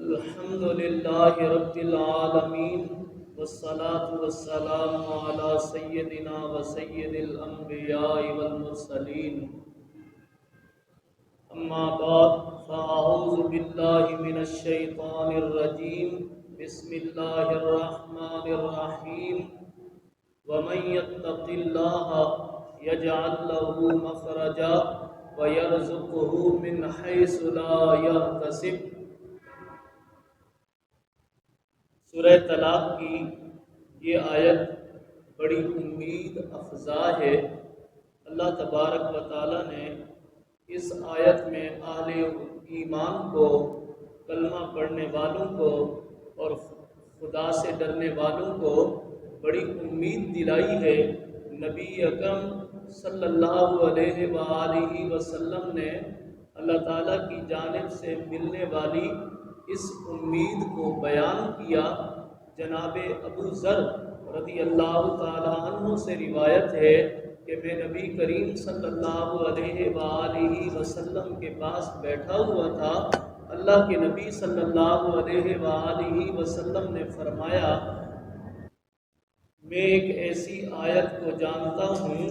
الحمد لله رب العالمين والصلاة والسلام على سيدنا وسيد الأنبياء والمرسلين أما بعد فأعوذ بالله من الشيطان الرجيم بسم الله الرحمن الرحيم ومن يتق الله يجعل له مخرجا ويرزقه من حيث لا يحتسب۔ سورہ طلاق کی یہ آیت بڑی امید افزا ہے۔ اللہ تبارک و تعالی نے اس آیت میں اہل ایمان کو، کلمہ پڑھنے والوں کو اور خدا سے ڈرنے والوں کو بڑی امید دلائی ہے۔ نبی اکرم صلی اللہ علیہ وآلہ وسلم نے اللہ تعالیٰ کی جانب سے ملنے والی اس امید کو بیان کیا۔ جناب ابو ذر رضی اللہ تعالی عنہ سے روایت ہے کہ میں نبی کریم صلی اللہ علیہ وآلہ وسلم کے پاس بیٹھا ہوا تھا۔ اللہ کے نبی صلی اللہ علیہ وآلہ وسلم نے فرمایا، میں ایک ایسی آیت کو جانتا ہوں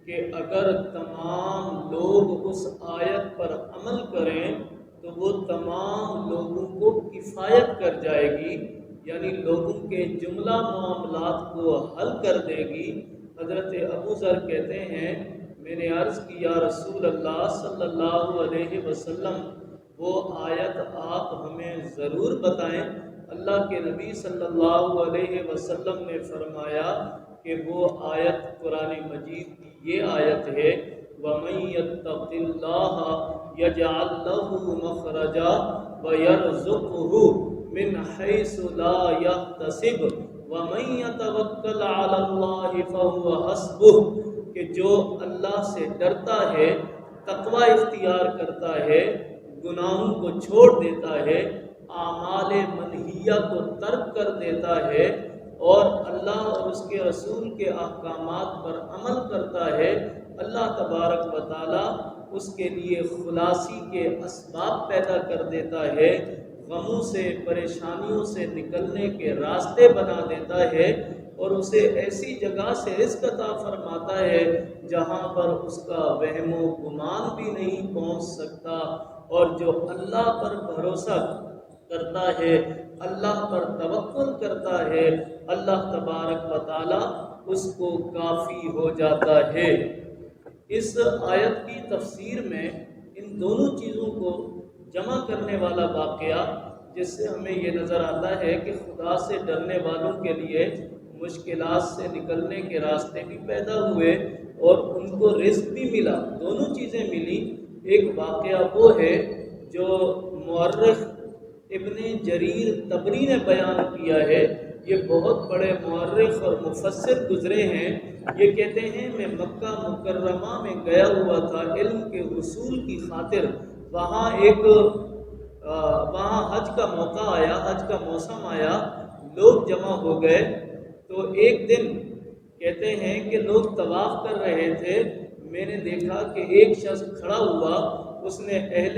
کہ اگر تمام لوگ اس آیت پر عمل کریں تو وہ تمام لوگوں کو کفایت کر جائے گی، یعنی لوگوں کے جملہ معاملات کو حل کر دے گی۔ حضرت ابو ذر کہتے ہیں، میں نے عرض کیا رسول اللہ صلی اللہ علیہ وسلم وہ آیت آپ ہمیں ضرور بتائیں۔ اللہ کے نبی صلی اللہ علیہ وسلم نے فرمایا کہ وہ آیت قرآن مجید کی یہ آیت ہے، وَمَن يَتَّقِ اللَّهَ يَجْعَل لَّهُ مَخْرَجًا وَيَرْزُقْهُ مِنْ حَيْثُ لَا يَحْتَسِبُ وَمَن يَتَوَكَّلْ عَلَى اللَّهِ فَهُوَ حَسْبُهُ، کہ جو اللہ سے ڈرتا ہے، تقوی اختیار کرتا ہے، گناہوں کو چھوڑ دیتا ہے، اعمال منہیہ کو ترک کر دیتا ہے اور اللہ اور اس کے رسول کے احکامات پر عمل کرتا ہے، اللہ تبارک و تعالی اس کے لیے خلاصی کے اسباب پیدا کر دیتا ہے، غموں سے، پریشانیوں سے نکلنے کے راستے بنا دیتا ہے اور اسے ایسی جگہ سے رزق عطا فرماتا ہے جہاں پر اس کا وہم و گمان بھی نہیں پہنچ سکتا۔ اور جو اللہ پر بھروسہ کرتا ہے، اللہ پر توکل کرتا ہے، اللہ تبارک و تعالی اس کو کافی ہو جاتا ہے۔ اس آیت کی تفسیر میں ان دونوں چیزوں کو جمع کرنے والا واقعہ، جس سے ہمیں یہ نظر آتا ہے کہ خدا سے ڈرنے والوں کے لیے مشکلات سے نکلنے کے راستے بھی پیدا ہوئے اور ان کو رزق بھی ملا، دونوں چیزیں ملی۔ ایک واقعہ وہ ہے جو مورخ ابن جریر طبری نے بیان کیا ہے۔ یہ بہت بڑے مورخ اور مفسر گزرے ہیں۔ یہ کہتے ہیں، میں مکہ مکرمہ میں گیا ہوا تھا علم کے حصول کی خاطر۔ وہاں حج کا موقع آیا، حج کا موسم آیا، لوگ جمع ہو گئے۔ تو ایک دن کہتے ہیں کہ لوگ طواف کر رہے تھے، میں نے دیکھا کہ ایک شخص کھڑا ہوا، اس نے اہل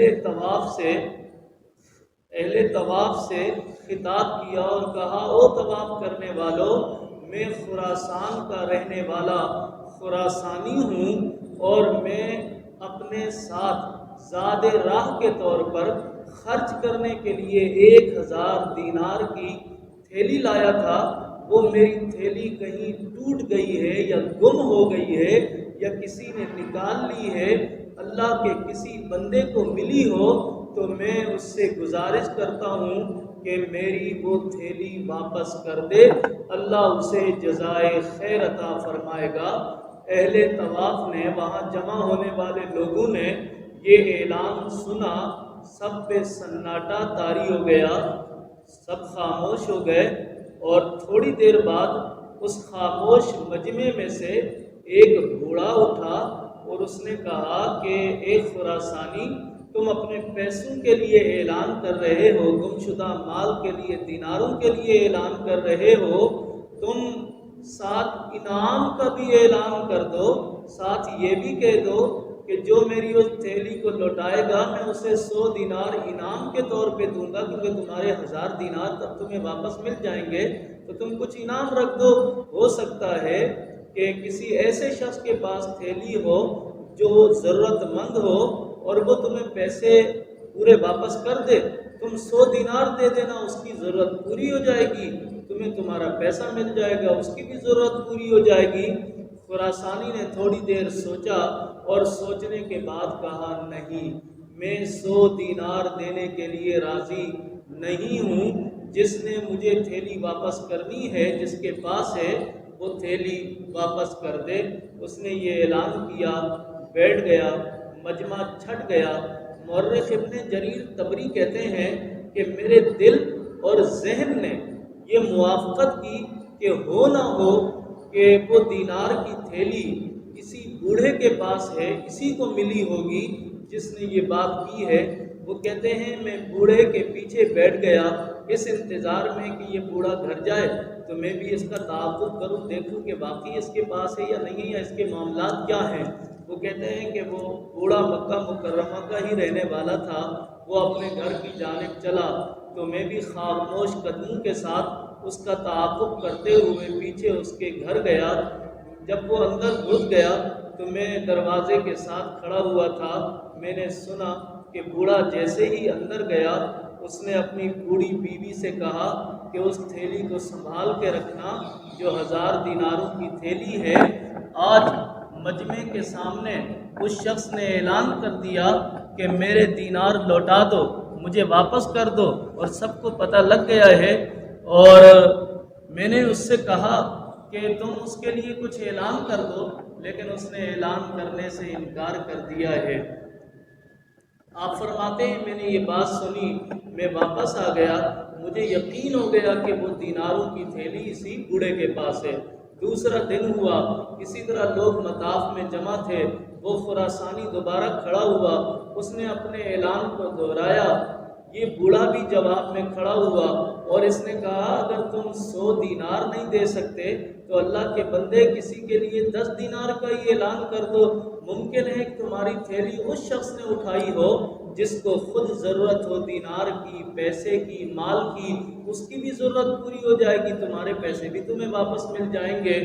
طواف سے خطاب کیا اور کہا، او طواف کرنے والوں، میں خراسان کا رہنے والا خراسانی ہوں اور میں اپنے ساتھ زاد راہ کے طور پر خرچ کرنے کے لیے 1000 دینار کی تھیلی لایا تھا۔ وہ میری تھیلی کہیں ٹوٹ گئی ہے یا گم ہو گئی ہے یا کسی نے نکال لی ہے، اللہ کے کسی بندے کو ملی ہو تو میں اس سے گزارش کرتا ہوں کہ میری وہ تھیلی واپس کر دے، اللہ اسے جزائے خیر عطا فرمائے گا۔ اہل طواف نے، وہاں جمع ہونے والے لوگوں نے یہ اعلان سنا، سب پہ سناٹا طاری ہو گیا، سب خاموش ہو گئے اور تھوڑی دیر بعد اس خاموش مجمع میں سے ایک بوڑھا اٹھا اور اس نے کہا کہ اے خراسانی، تم اپنے پیسوں کے لیے اعلان کر رہے ہو، گمشدہ مال کے لیے، دیناروں کے لیے اعلان کر رہے ہو، تم ساتھ انعام کا بھی اعلان کر دو، ساتھ یہ بھی کہہ دو کہ جو میری اس تھیلی کو لوٹائے گا میں اسے 100 دینار انعام کے طور پہ دوں گا، کیونکہ تمہارے 1000 دینار تب تمہیں واپس مل جائیں گے، تو تم کچھ انعام رکھ دو۔ ہو سکتا ہے کہ کسی ایسے شخص کے پاس تھیلی ہو جو ضرورت مند ہو اور وہ تمہیں پیسے پورے واپس کر دے، تم 100 دینار دے دینا، اس کی ضرورت پوری ہو جائے گی، تمہیں تمہارا پیسہ مل جائے گا، اس کی بھی ضرورت پوری ہو جائے گی۔ خراسانی نے تھوڑی دیر سوچا اور سوچنے کے بعد کہا، نہیں، میں 100 دینار دینے کے لیے راضی نہیں ہوں۔ جس نے مجھے تھیلی واپس کرنی ہے، جس کے پاس ہے، وہ تھیلی واپس کر دے۔ اس نے یہ اعلان کیا، بیٹھ گیا، مجمع چھٹ گیا۔ مورخ ابن جریر طبری کہتے ہیں کہ میرے دل اور ذہن نے یہ موافقت کی کہ ہو نہ ہو کہ وہ دینار کی تھیلی کسی بوڑھے کے پاس ہے، اسی کو ملی ہوگی جس نے یہ بات کی ہے۔ وہ کہتے ہیں میں بوڑھے کے پیچھے بیٹھ گیا اس انتظار میں کہ یہ بوڑھا گھر جائے تو میں بھی اس کا تعاقب کروں، دیکھوں کہ واقعی اس کے پاس ہے یا نہیں، یا اس کے معاملات کیا ہیں۔ وہ کہتے ہیں کہ وہ بوڑھا مکہ مکرمہ کا ہی رہنے والا تھا، وہ اپنے گھر کی جانب چلا تو میں بھی خاموش قدموں کے ساتھ اس کا تعاقب کرتے ہوئے پیچھے اس کے گھر گیا۔ جب وہ اندر گھس گیا تو میں دروازے کے ساتھ کھڑا ہوا تھا۔ میں نے سنا کہ بوڑھا جیسے ہی اندر گیا اس نے اپنی بوڑھی بیوی سے کہا کہ اس تھیلی کو سنبھال کے رکھنا جو 1000 دیناروں کی تھیلی ہے۔ آج مجمع کے سامنے اس شخص نے اعلان کر دیا کہ میرے دینار لوٹا دو، مجھے واپس کر دو، اور سب کو پتہ لگ گیا ہے۔ اور میں نے اس سے کہا کہ تم اس کے لیے کچھ اعلان کر دو، لیکن اس نے اعلان کرنے سے انکار کر دیا ہے۔ آپ فرماتے ہیں میں نے یہ بات سنی، میں واپس آ گیا، مجھے یقین ہو گیا کہ وہ دیناروں کی تھیلی اسی بوڑھے کے پاس ہے۔ دوسرا دن ہوا، اسی طرح لوگ مطاف میں جمع تھے۔ وہ خراسانی دوبارہ کھڑا ہوا، اس نے اپنے اعلان کو دہرایا۔ یہ بوڑھا بھی جواب میں کھڑا ہوا اور اس نے کہا اگر تم 100 دینار نہیں دے سکتے تو اللہ کے بندے کسی کے لیے 10 دینار کا ہی اعلان کر دو۔ ممکن ہے کہ تمہاری تھیلی اس شخص نے اٹھائی ہو جس کو خود ضرورت ہو دینار کی، پیسے کی، مال کی، اس کی بھی ضرورت پوری ہو جائے گی، تمہارے پیسے بھی تمہیں واپس مل جائیں گے۔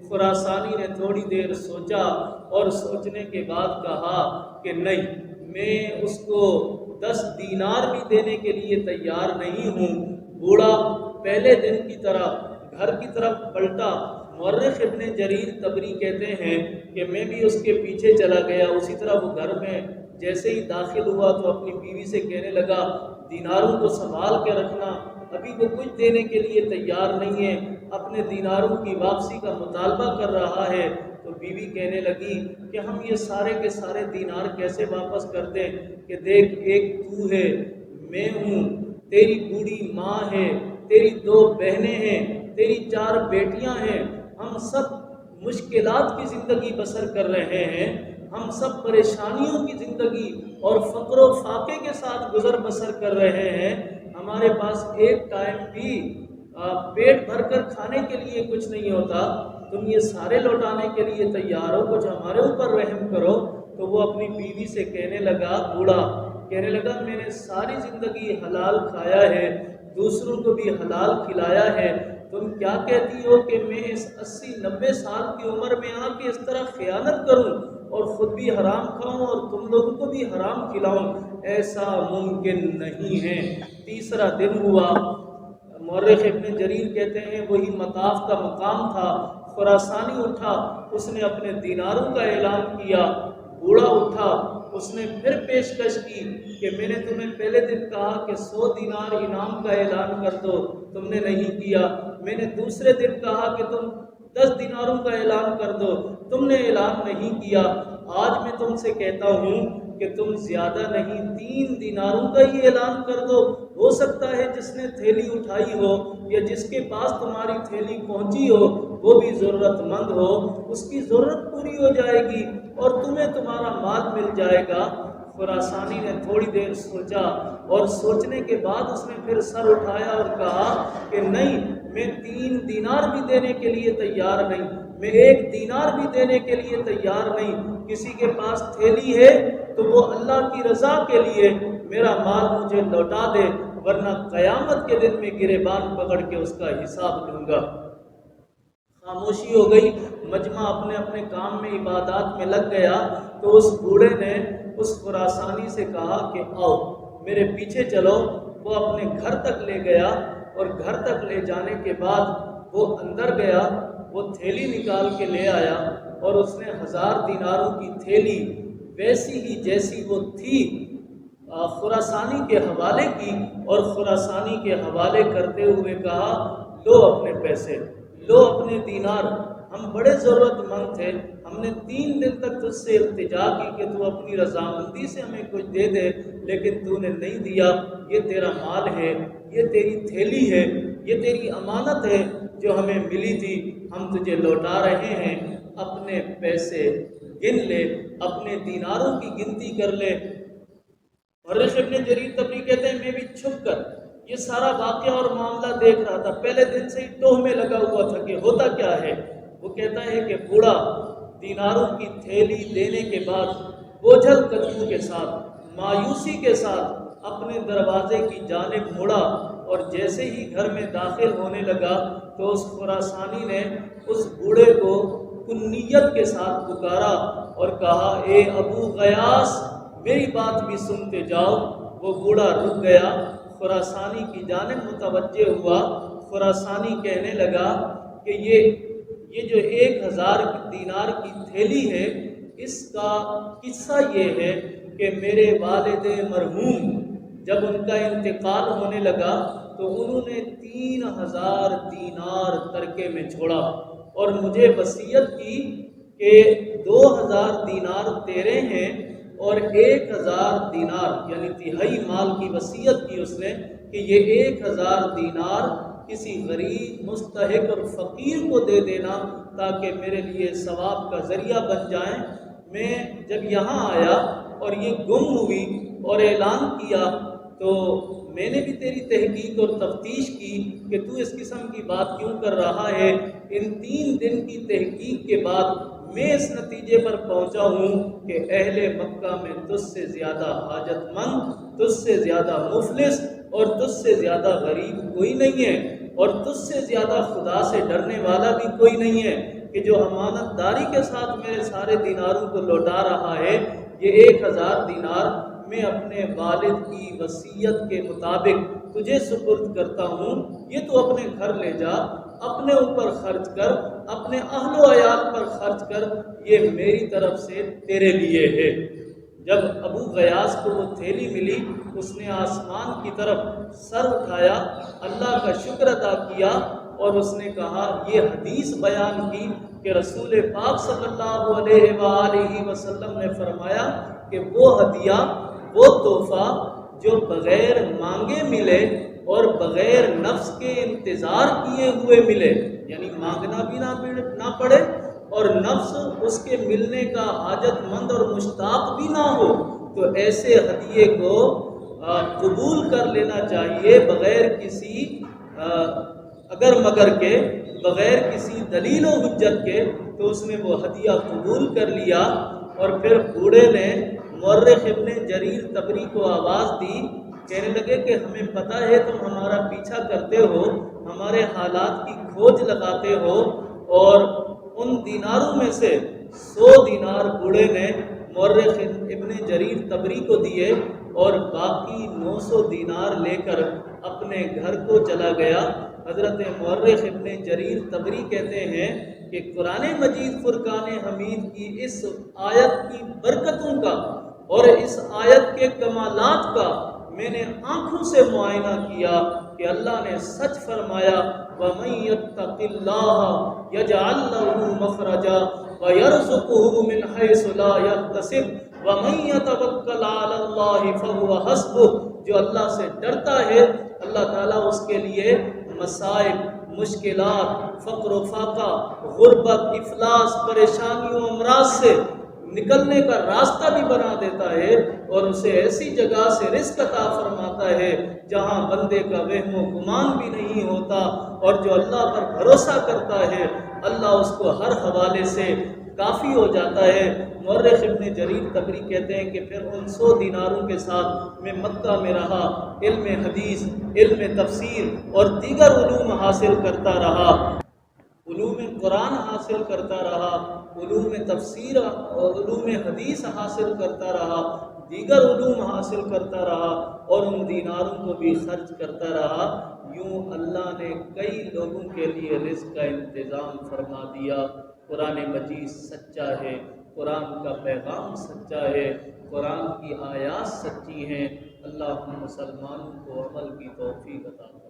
خراسانی نے تھوڑی دیر سوچا اور سوچنے کے بعد کہا کہ نہیں، میں اس کو 10 دینار بھی دینے کے لیے تیار نہیں ہوں۔ بوڑھا پہلے دن کی طرح گھر کی طرف پلٹا۔ مورخ ابن جریر طبری کہتے ہیں کہ میں بھی اس کے پیچھے چلا گیا، اسی طرح وہ گھر میں جیسے ہی داخل ہوا تو اپنی بیوی سے کہنے لگا دیناروں کو سنبھال کے رکھنا، ابھی وہ کچھ دینے کے لیے تیار نہیں ہے، اپنے دیناروں کی واپسی کا مطالبہ کر رہا ہے۔ تو بیوی کہنے لگی کہ ہم یہ سارے کے سارے دینار کیسے واپس کر دیں کہ دیکھ ایک تو ہے، میں ہوں، تیری بوڑھی ماں ہے، تیری 2 بہنیں ہیں، تیری 4 بیٹیاں ہیں، ہم سب مشکلات کی زندگی بسر کر رہے ہیں، ہم سب پریشانیوں کی زندگی اور فقر و فاقے کے ساتھ گزر بسر کر رہے ہیں، ہمارے پاس ایک ٹائم بھی پیٹ بھر کر کھانے کے لیے کچھ نہیں ہوتا، تم یہ سارے لوٹانے کے لیے تیار ہو، کچھ ہمارے اوپر رحم کرو۔ تو وہ اپنی بیوی سے کہنے لگا، بوڑھا کہنے لگا میں نے ساری زندگی حلال کھایا ہے، دوسروں کو بھی حلال کھلایا ہے، تم کیا کہتی ہو کہ میں اس 80-90 سال کی عمر میں آ کے اس طرح خیانت کروں اور خود بھی حرام کھاؤں اور تم لوگوں کو بھی حرام کھلاؤں؟ ایسا ممکن نہیں ہے۔ تیسرا دن ہوا، مورخ ابن جریر کہتے ہیں وہی مطاف کا مقام تھا، خراسانی اٹھا، اس نے اپنے دیناروں کا اعلان کیا۔ بوڑھا اٹھا، اس نے پھر پیشکش کی کہ میں نے تمہیں پہلے دن کہا کہ 100 دینار انعام کا اعلان کر دو، تم نے نہیں کیا، میں نے دوسرے دن کہا کہ تم 10 دیناروں کا اعلان کر دو، تم نے اعلان نہیں کیا، آج میں تم سے کہتا ہوں کہ تم زیادہ نہیں 3 دیناروں کا ہی اعلان کر دو، ہو سکتا ہے جس نے تھیلی اٹھائی ہو یا جس کے پاس تمہاری تھیلی پہنچی ہو وہ بھی ضرورت مند ہو، اس کی ضرورت پوری ہو جائے گی اور تمہیں تمہارا مال مل جائے گا۔ خراسانی نے تھوڑی دیر سوچا اور سوچنے کے بعد اس نے پھر سر اٹھایا اور کہا کہ نہیں، میں 3 دینار بھی دینے کے لیے تیار نہیں، میں 1 دینار بھی دینے کے لیے تیار نہیں۔ کسی کے پاس تھیلی ہے تو وہ اللہ کی رضا کے لیے میرا مال مجھے لوٹا دے، ورنہ قیامت کے دن میں گریبان پکڑ کے اس کا حساب لوں گا۔ خاموشی ہو گئی، مجمع اپنے اپنے کام میں عبادات میں لگ گیا۔ تو اس بوڑھے نے اس خراسانی سے کہا کہ آؤ میرے پیچھے چلو۔ وہ اپنے گھر تک لے گیا اور گھر تک لے جانے کے بعد وہ اندر گیا، وہ تھیلی نکال کے لے آیا اور اس نے 1000 دیناروں کی تھیلی ویسی ہی جیسی وہ تھی خراسانی کے حوالے کی، اور خراسانی کے حوالے کرتے ہوئے کہا لو اپنے پیسے، لو اپنے دینار، ہم بڑے ضرورت مند تھے، ہم نے 3 دن تک تجھ سے التجا کی کہ تو اپنی رضامندی سے ہمیں کچھ دے دے، لیکن تو نے نہیں دیا۔ یہ تیرا مال ہے، یہ تیری تھیلی ہے، یہ تیری امانت ہے جو ہمیں ملی تھی، ہم تجھے لوٹا رہے ہیں، اپنے پیسے گن لے، اپنے دیناروں کی گنتی کر لے۔ مورخ ابن جریر طبری کہتے ہیں میں بھی چھپ کر یہ سارا واقعہ اور معاملہ دیکھ رہا تھا، پہلے دن سے ہی ٹوہ میں لگا ہوا تھا کہ ہوتا کیا ہے۔ وہ کہتا ہے کہ بوڑھا دیناروں کی تھیلی لینے کے بعد بوجھل قدموں کے ساتھ، مایوسی کے ساتھ اپنے دروازے کی جانب مڑا، اور جیسے ہی گھر میں داخل ہونے لگا تو اس خراسانی نے اس بوڑھے کو کنیت کے ساتھ پکارا اور کہا اے ابو غیاث میری بات بھی سنتے جاؤ۔ وہ بوڑھا رک گیا، خراسانی کی جانب متوجہ ہوا۔ خراسانی کہنے لگا کہ یہ جو 1000 دینار کی تھیلی ہے، اس کا قصہ یہ ہے کہ میرے والد مرحوم جب ان کا انتقال ہونے لگا تو انہوں نے 3000 دینار ترکے میں چھوڑا اور مجھے وصیت کی کہ 2000 دینار تیرے ہیں اور 1000 دینار یعنی تہائی مال کی وصیت کی اس نے کہ یہ 1000 دینار کسی غریب مستحق اور فقیر کو دے دینا تاکہ میرے لیے ثواب کا ذریعہ بن جائیں۔ میں جب یہاں آیا اور یہ گم ہوئی اور اعلان کیا تو میں نے بھی تیری تحقیق اور تفتیش کی کہ تو اس قسم کی بات کیوں کر رہا ہے۔ ان 3 دن کی تحقیق کے بعد میں اس نتیجے پر پہنچا ہوں کہ اہل مکہ میں تجھ سے زیادہ حاجت مند، تجھ سے زیادہ مفلس اور تجھ سے زیادہ غریب کوئی نہیں ہے، اور تجھ سے زیادہ خدا سے ڈرنے والا بھی کوئی نہیں ہے کہ جو امانت داری کے ساتھ میرے سارے دیناروں کو لوٹا رہا ہے۔ یہ 1000 دینار میں اپنے والد کی وصیت کے مطابق تجھے سپرد کرتا ہوں، یہ تو اپنے گھر لے جا، اپنے اوپر خرچ کر، اپنے اہل و عیال پر خرچ کر، یہ میری طرف سے تیرے لیے ہے۔ جب ابو غیاث کو وہ تھیلی ملی اس نے آسمان کی طرف سر اٹھایا، اللہ کا شکر ادا کیا اور اس نے کہا یہ حدیث بیان کی کہ رسول پاک صلی اللہ علیہ وآلہ وسلم نے فرمایا کہ وہ ہدیہ، وہ تحفہ جو بغیر مانگے ملے اور بغیر نفس کے انتظار کیے ہوئے ملے، یعنی مانگنا بھی نہ پڑے اور نفس اس کے ملنے کا حاجت مند اور مشتاق بھی نہ ہو، تو ایسے ہدیے کو قبول کر لینا چاہیے بغیر کسی اگر مگر کے، بغیر کسی دلیل و حجت کے۔ تو اس نے وہ ہدیہ قبول کر لیا اور پھر بوڑھے نے مورخ ابن جریر طبری کو آواز دی، کہنے لگے کہ ہمیں پتہ ہے تم ہمارا پیچھا کرتے ہو، ہمارے حالات کی کھوج لگاتے ہو، اور ان دیناروں میں سے 100 دینار بوڑھے نے مورخ ابن جریر طبری کو دیے اور باقی 900 دینار لے کر اپنے گھر کو چلا گیا۔ حضرت مورخ ابن جریر طبری کہتے ہیں کہ قرآن مجید فرقان حمید کی اس آیت کی برکتوں کا اور اس آیت کے کمالات کا میں نے آنکھوں سے معائنہ کیا کہ اللہ نے سچ فرمایا وَمَن يَتَّقِ اللَّهَ يَجْعَل لَّهُ مَخْرَجًا وَيَرْزُقْهُ مِنْ حَيْثُ لَا يَحْتَسِبُ وَمَن يَتَوَكَّلْ عَلَى اللَّهِ فَهُوَ حَسْبُهُ۔ جو اللہ سے ڈرتا ہے اللہ تعالیٰ اس کے لیے مصائب، مشکلات، فقر و فاقہ، غربت، افلاس، پریشانیوں، امراض سے نکلنے کا راستہ بھی بنا دیتا ہے اور اسے ایسی جگہ سے رزق عطا فرماتا ہے جہاں بندے کا وہم و گمان بھی نہیں ہوتا، اور جو اللہ پر بھروسہ کرتا ہے اللہ اس کو ہر حوالے سے کافی ہو جاتا ہے۔ مورخ ابن جریر طبری کہتے ہیں کہ پھر ان 100 دیناروں کے ساتھ میں مکہ میں رہا، علم حدیث، علم تفسیر اور دیگر علوم حاصل کرتا رہا، علوم قرآن حاصل کرتا رہا، علوم تفسیر اور علوم حدیث حاصل کرتا رہا، دیگر علوم حاصل کرتا رہا اور ان دیناروں کو بھی خرچ کرتا رہا۔ یوں اللہ نے کئی لوگوں کے لیے رزق کا انتظام فرما دیا۔ قرآن مجید سچا ہے، قرآن کا پیغام سچا ہے، قرآن کی آیات سچی ہیں۔ اللہ ہم مسلمانوں کو عمل کی توفیق عطا فرمائے۔